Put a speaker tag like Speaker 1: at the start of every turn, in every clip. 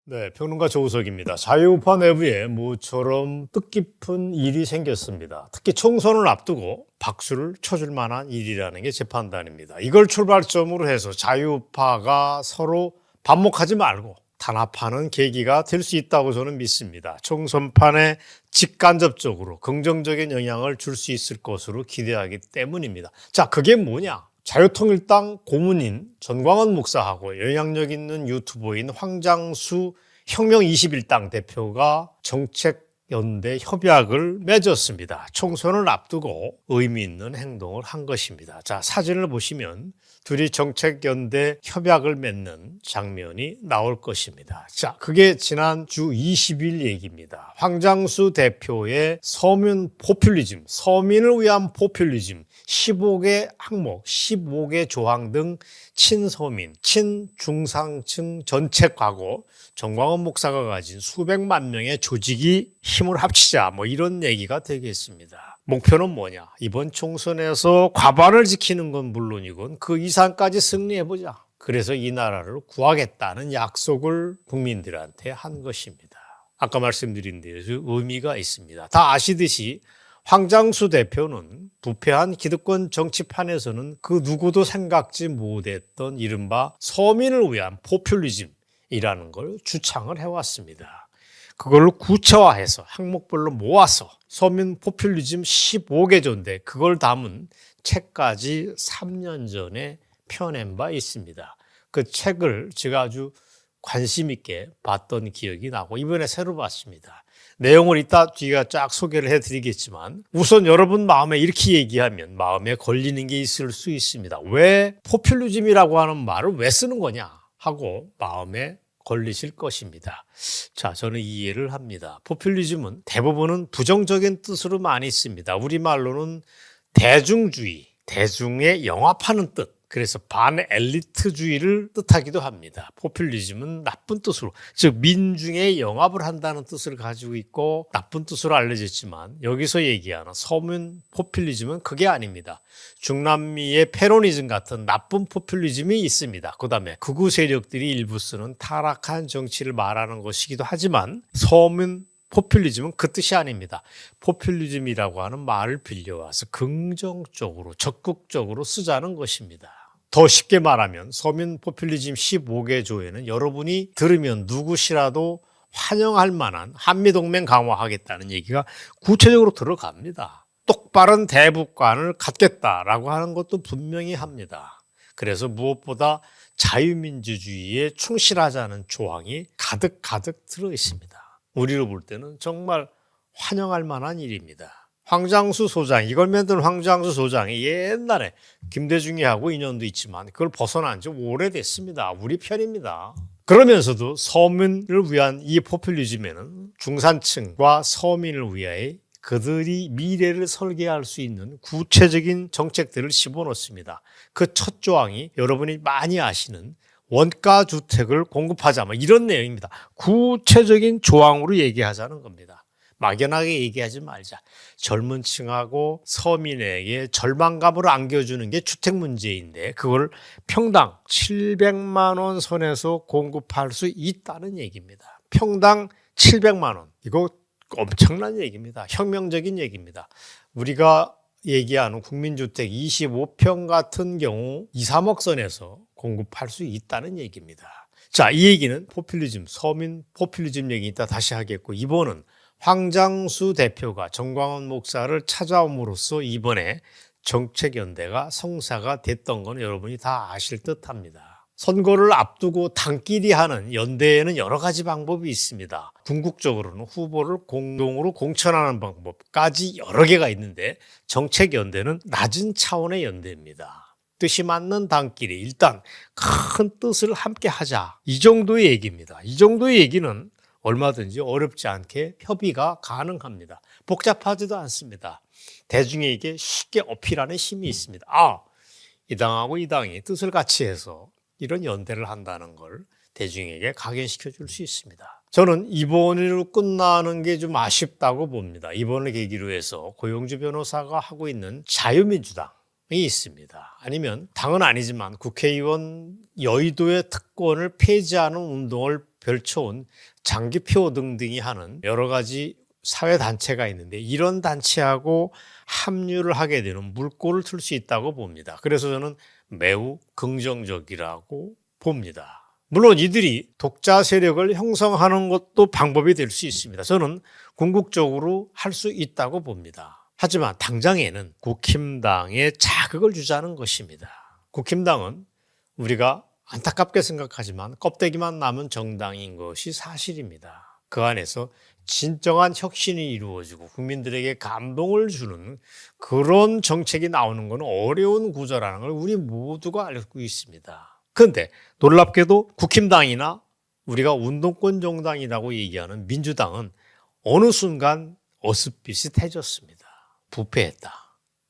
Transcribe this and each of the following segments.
Speaker 1: 네, 평론가 조우석입니다. 자유우파 내부에 모처럼 뜻깊은 일이 생겼습니다. 특히 총선을 앞두고 박수를 쳐줄 만한 일이라는 게 제 판단입니다. 이걸 출발점으로 해서 자유우파가 서로 반목하지 말고 단합하는 계기가 될 수 있다고 저는 믿습니다. 총선판에 직간접적으로 긍정적인 영향을 줄 수 있을 것으로 기대하기 때문입니다. 자, 그게 뭐냐? 자유통일당 고문인 전광훈 목사하고 영향력 있는 유튜버인 황장수 혁명 21당 대표가 정책연대 협약을 맺었습니다. 총선을 앞두고 의미 있는 행동을 한 것입니다. 자, 사진을 보시면 둘이 정책연대 협약을 맺는 장면이 나올 것입니다. 자, 그게 지난주 20일 얘기입니다. 황장수 대표의 서민 포퓰리즘, 서민을 위한 포퓰리즘 15개 항목, 15개 조항 등 친서민, 친중상층 정책하고 전광훈 목사가 가진 수백만 명의 조직이 힘을 합치자 이런 얘기가 되겠습니다. 목표는 뭐냐? 이번 총선에서 과반을 지키는 건 물론이고 그 이상까지 승리해보자. 그래서 이 나라를 구하겠다는 약속을 국민들한테 한 것입니다. 아까 말씀드린 대로 의미가 있습니다. 다 아시듯이 황장수 대표는 부패한 기득권 정치판에서는 그 누구도 생각지 못했던 이른바 서민을 위한 포퓰리즘이라는 걸 주창을 해왔습니다. 그걸 구체화해서 항목별로 모아서 서민 포퓰리즘 15개조인데 그걸 담은 책까지 3년 전에 펴낸 바 있습니다. 그 책을 제가 아주 관심 있게 봤던 기억이 나고 이번에 새로 봤습니다. 내용을 이따 뒤가 쫙 소개를 해드리겠지만 우선 여러분 마음에 이렇게 얘기하면 마음에 걸리는 게 있을 수 있습니다. 왜 포퓰리즘이라고 하는 말을 왜 쓰는 거냐 하고 마음에 걸리실 것입니다. 자, 저는 이해를 합니다. 포퓰리즘은 대부분은 부정적인 뜻으로 많이 씁니다. 우리말로는 대중주의, 대중에 영합하는 뜻. 그래서 반엘리트주의를 뜻하기도 합니다. 포퓰리즘은 나쁜 뜻으로, 즉 민중의 영합을 한다는 뜻을 가지고 있고 나쁜 뜻으로 알려졌지만 여기서 얘기하는 서민 포퓰리즘은 그게 아닙니다. 중남미의 페로니즘 같은 나쁜 포퓰리즘이 있습니다. 그다음에 극우 세력들이 일부 쓰는 타락한 정치를 말하는 것이기도 하지만 서민 포퓰리즘은 그 뜻이 아닙니다. 포퓰리즘이라고 하는 말을 빌려와서 긍정적으로 적극적으로 쓰자는 것입니다. 더 쉽게 말하면 서민 포퓰리즘 15개 조에는 여러분이 들으면 누구시라도 환영할 만한 한미동맹 강화하겠다는 얘기가 구체적으로 들어갑니다. 똑바른 대북관을 갖겠다라고 하는 것도 분명히 합니다. 그래서 무엇보다 자유민주주의에 충실하자는 조항이 가득 들어 있습니다. 우리로 볼 때는 정말 환영할 만한 일입니다. 황장수 소장, 이걸 만든 황장수 소장이 옛날에 김대중이하고 인연도 있지만 그걸 벗어난 지 오래됐습니다. 우리 편입니다. 그러면서도 서민을 위한 이 포퓰리즘에는 중산층과 서민을 위하여 그들이 미래를 설계할 수 있는 구체적인 정책들을 집어넣습니다. 그 첫 조항이 여러분이 많이 아시는 원가 주택을 공급하자 이런 내용입니다. 구체적인 조항으로 얘기하자는 겁니다. 막연하게 얘기하지 말자. 젊은 층하고 서민에게 절망감을 안겨주는 게 주택 문제인데 그걸 평당 700만 원 선에서 공급할 수 있다는 얘기입니다. 평당 700만 원. 이거 엄청난 얘기입니다. 혁명적인 얘기입니다. 우리가 얘기하는 국민주택 25평 같은 경우 2, 3억 선에서 공급할 수 있다는 얘기입니다. 자, 이 얘기는 포퓰리즘, 서민 포퓰리즘 얘기 이따 다시 하겠고 이번은 황장수 대표가 전광훈 목사를 찾아옴으로써 이번에 정책연대가 성사가 됐던 건 여러분이 다 아실 듯합니다. 선거를 앞두고 당끼리 하는 연대에는 여러 가지 방법이 있습니다. 궁극적으로는 후보를 공동으로 공천하는 방법까지 여러 개가 있는데 정책연대는 낮은 차원의 연대입니다. 뜻이 맞는 당끼리 일단 큰 뜻을 함께 하자. 이 정도의 얘기입니다. 이 정도의 얘기는 얼마든지 어렵지 않게 협의가 가능합니다. 복잡하지도 않습니다. 대중에게 쉽게 어필하는 힘이 있습니다. 이 당하고 이 당이 뜻을 같이 해서 이런 연대를 한다는 걸 대중에게 각인시켜 줄 수 있습니다. 저는 이번으로 끝나는 게 좀 아쉽다고 봅니다. 이번을 계기로 해서 고용주 변호사가 하고 있는 자유민주당 있습니다. 아니면 당은 아니지만 국회의원 여의도의 특권을 폐지하는 운동을 별초원, 장기표 등등이 하는 여러 가지 사회단체가 있는데 이런 단체하고 합류를 하게 되는 물꼬를 틀 수 있다고 봅니다. 그래서 저는 매우 긍정적이라고 봅니다. 물론 이들이 독자 세력을 형성하는 것도 방법이 될 수 있습니다. 저는 궁극적으로 할 수 있다고 봅니다. 하지만 당장에는 국힘당에 자극을 주자는 것입니다. 국힘당은 우리가 안타깝게 생각하지만 껍데기만 남은 정당인 것이 사실입니다. 그 안에서 진정한 혁신이 이루어지고 국민들에게 감동을 주는 그런 정책이 나오는 것은 어려운 구조라는 걸 우리 모두가 알고 있습니다. 그런데 놀랍게도 국힘당이나 우리가 운동권 정당이라고 얘기하는 민주당은 어느 순간 어슷비슷해졌습니다. 부패했다.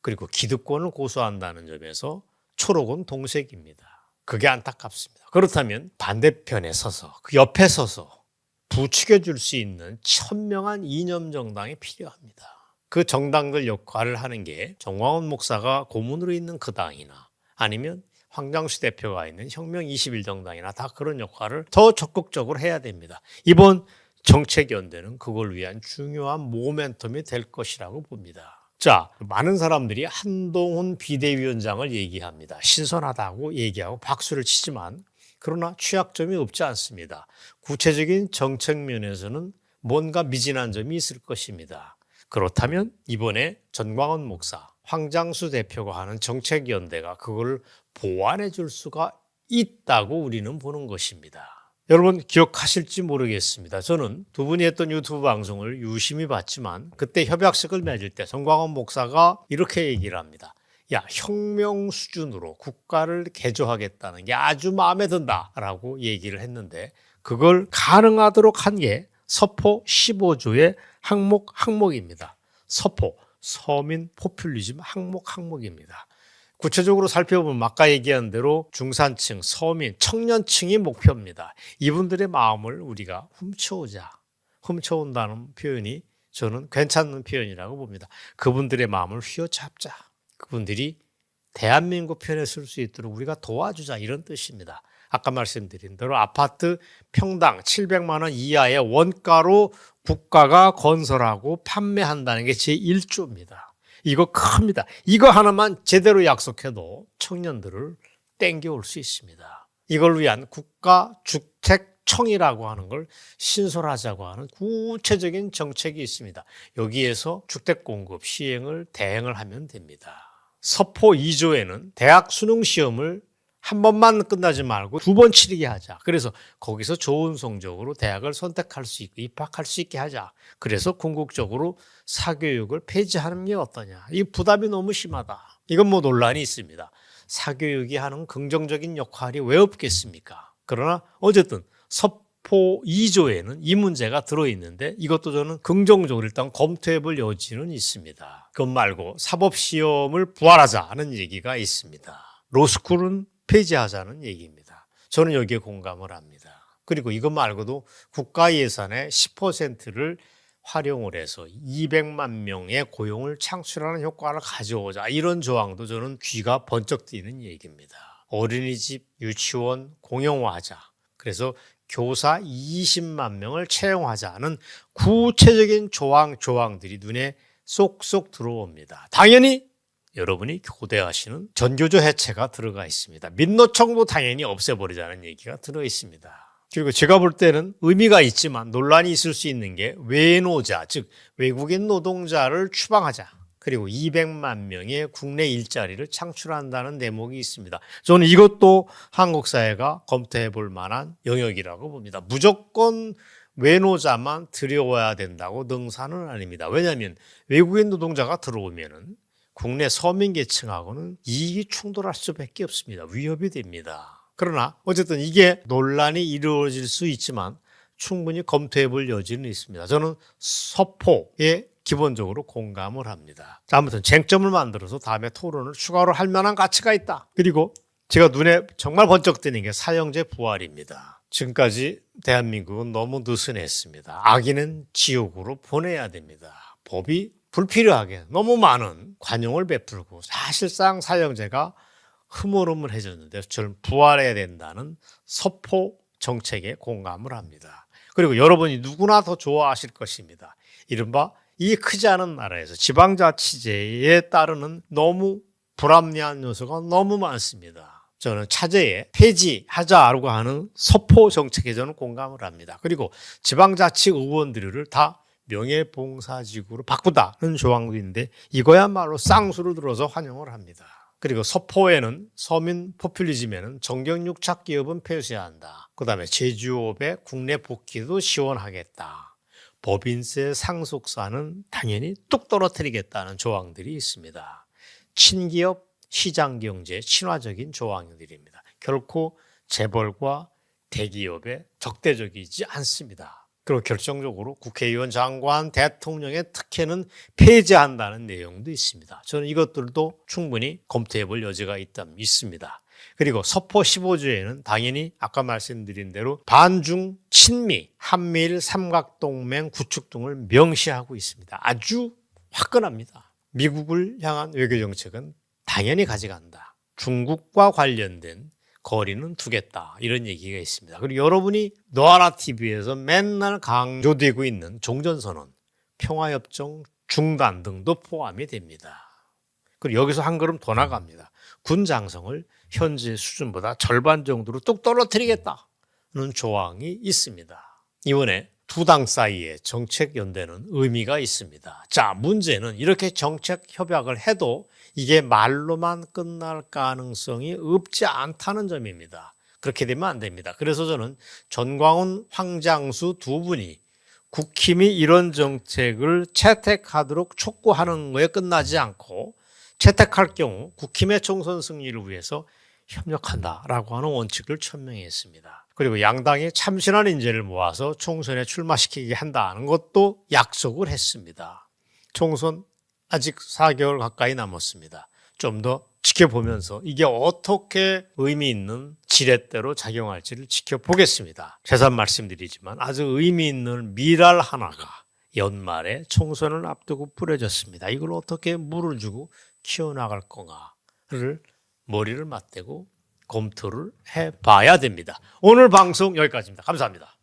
Speaker 1: 그리고 기득권을 고수한다는 점에서 초록은 동색입니다. 그게 안타깝습니다. 그렇다면 반대편에 서서 그 옆에 서서 부추겨줄 수 있는 천명한 이념 정당이 필요합니다. 그 정당들 역할을 하는 게 정광훈 목사가 고문으로 있는 그 당이나 아니면 황장수 대표가 있는 혁명 21정당이나 다 그런 역할을 더 적극적으로 해야 됩니다. 이번 정책연대는 그걸 위한 중요한 모멘텀이 될 것이라고 봅니다. 자, 많은 사람들이 한동훈 비대위원장을 얘기합니다. 신선하다고 얘기하고 박수를 치지만 그러나 취약점이 없지 않습니다. 구체적인 정책 면에서는 뭔가 미진한 점이 있을 것입니다. 그렇다면 이번에 전광훈 목사, 황장수 대표가 하는 정책연대가 그걸 보완해 줄 수가 있다고 우리는 보는 것입니다. 여러분 기억하실지 모르겠습니다. 저는 두 분이 했던 유튜브 방송을 유심히 봤지만 그때 협약식을 맺을 때 전광훈 목사가 이렇게 얘기를 합니다. 야, 혁명 수준으로 국가를 개조하겠다는 게 아주 마음에 든다라고 얘기를 했는데 그걸 가능하도록 한 게 서포 15조의 항목입니다. 서포, 서민 포퓰리즘 항목입니다. 구체적으로 살펴보면 아까 얘기한 대로 중산층, 서민, 청년층이 목표입니다. 이분들의 마음을 우리가 훔쳐온다는 표현이 저는 괜찮은 표현이라고 봅니다. 그분들의 마음을 휘어잡자. 그분들이 대한민국 편에 쓸 수 있도록 우리가 도와주자 이런 뜻입니다. 아까 말씀드린 대로 아파트 평당 700만 원 이하의 원가로 국가가 건설하고 판매한다는 게 제1조입니다. 이거 큽니다. 이거 하나만 제대로 약속해도 청년들을 땡겨올 수 있습니다. 이걸 위한 국가주택청이라고 하는 걸 신설하자고 하는 구체적인 정책이 있습니다. 여기에서 주택 공급 시행을 대행을 하면 됩니다. 서포 2조에는 대학 수능 시험을 한 번만 끝나지 말고 두 번 치르게 하자. 그래서 거기서 좋은 성적으로 대학을 선택할 수 있고 입학할 수 있게 하자. 그래서 궁극적으로 사교육을 폐지하는 게 어떠냐. 이 부담이 너무 심하다. 이건 뭐 논란이 있습니다. 사교육이 하는 긍정적인 역할이 왜 없겠습니까? 그러나 어쨌든 서포 2조에는 이 문제가 들어있는데 이것도 저는 긍정적으로 일단 검토해볼 여지는 있습니다. 그것 말고 사법시험을 부활하자는 얘기가 있습니다. 로스쿨은 폐지하자는 얘기입니다. 저는 여기에 공감을 합니다. 그리고 이것 말고도 국가 예산의 10%를 활용을 해서 200만 명의 고용을 창출하는 효과를 가져오자. 이런 조항도 저는 귀가 번쩍 뜨이는 얘기입니다. 어린이집, 유치원 공용화하자. 그래서 교사 20만 명을 채용하자는 구체적인 조항들이 눈에 쏙쏙 들어옵니다. 당연히 여러분이 고대하시는 전교조 해체가 들어가 있습니다. 민노총도 당연히 없애버리자는 얘기가 들어 있습니다. 그리고 제가 볼 때는 의미가 있지만 논란이 있을 수 있는 게 외노자, 즉 외국인 노동자를 추방하자. 그리고 200만 명의 국내 일자리를 창출한다는 대목이 있습니다. 저는 이것도 한국 사회가 검토해 볼 만한 영역이라고 봅니다. 무조건 외노자만 들여와야 된다고 능사는 아닙니다. 왜냐하면 외국인 노동자가 들어오면은 국내 서민 계층하고는 이익이 충돌할 수밖에 없습니다. 위협이 됩니다. 그러나 어쨌든 이게 논란이 이루어질 수 있지만 충분히 검토해 볼 여지는 있습니다. 저는 서포에 기본적으로 공감을 합니다. 아무튼 쟁점을 만들어서 다음에 토론을 추가로 할 만한 가치가 있다. 그리고 제가 눈에 정말 번쩍 뜨는 게 사형제 부활입니다. 지금까지 대한민국은 너무 느슨했습니다. 악인은 지옥으로 보내야 됩니다. 법이 불필요하게 너무 많은 관용을 베풀고 사실상 사형제가 흐물흐물해졌는데 저는 부활해야 된다는 서포 정책에 공감을 합니다. 그리고 여러분이 누구나 더 좋아하실 것입니다. 이른바 이 크지 않은 나라에서 지방자치제에 따르는 너무 불합리한 요소가 너무 많습니다. 저는 차제에 폐지하자라고 하는 서포 정책에 저는 공감을 합니다. 그리고 지방자치 의원들을 다 명예봉사직으로 바꾸다는 조항도 있는데 이거야말로 쌍수를 들어서 환영을 합니다. 그리고 서포에는 서민 포퓰리즘에는 정경유착 기업은 폐쇄해야 한다. 그다음에 제조업의 국내 복귀도 지원하겠다. 법인세 상속세는 당연히 뚝 떨어뜨리겠다는 조항들이 있습니다. 친기업 시장경제 친화적인 조항들입니다. 결코 재벌과 대기업에 적대적이지 않습니다. 그리고 결정적으로 국회의원, 장관, 대통령의 특혜는 폐지한다는 내용도 있습니다. 저는 이것들도 충분히 검토해 볼 여지가 있습니다. 그리고 서포 15조에는 당연히 아까 말씀드린 대로 반중 친미, 한미일 삼각동맹 구축 등을 명시하고 있습니다. 아주 화끈합니다. 미국을 향한 외교정책은 당연히 가져간다. 중국과 관련된 거리는 두겠다. 이런 얘기가 있습니다. 그리고 여러분이 노아라TV에서 맨날 강조되고 있는 종전선언, 평화협정 중단 등도 포함이 됩니다. 그리고 여기서 한 걸음 더 나갑니다. 군 장성을 현재 수준보다 절반 정도로 뚝 떨어뜨리겠다는 조항이 있습니다. 이번에 두 당 사이의 정책 연대는 의미가 있습니다. 자, 문제는 이렇게 정책 협약을 해도 이게 말로만 끝날 가능성이 없지 않다는 점입니다. 그렇게 되면 안 됩니다. 그래서 저는 전광훈, 황장수 두 분이 국힘이 이런 정책을 채택하도록 촉구하는 거에 끝나지 않고 채택할 경우 국힘의 총선 승리를 위해서 협력한다라고 하는 원칙을 천명했습니다. 그리고 양당이 참신한 인재를 모아서 총선에 출마시키게 한다는 것도 약속을 했습니다. 총선 아직 4개월 가까이 남았습니다. 좀 더 지켜보면서 이게 어떻게 의미 있는 지렛대로 작용할지를 지켜보겠습니다. 재산 말씀드리지만 아주 의미 있는 미랄 하나가 연말에 총선을 앞두고 뿌려졌습니다. 이걸 어떻게 물을 주고 키워나갈 건가를 머리를 맞대고 검토를 해봐야 됩니다. 오늘 방송 여기까지입니다. 감사합니다.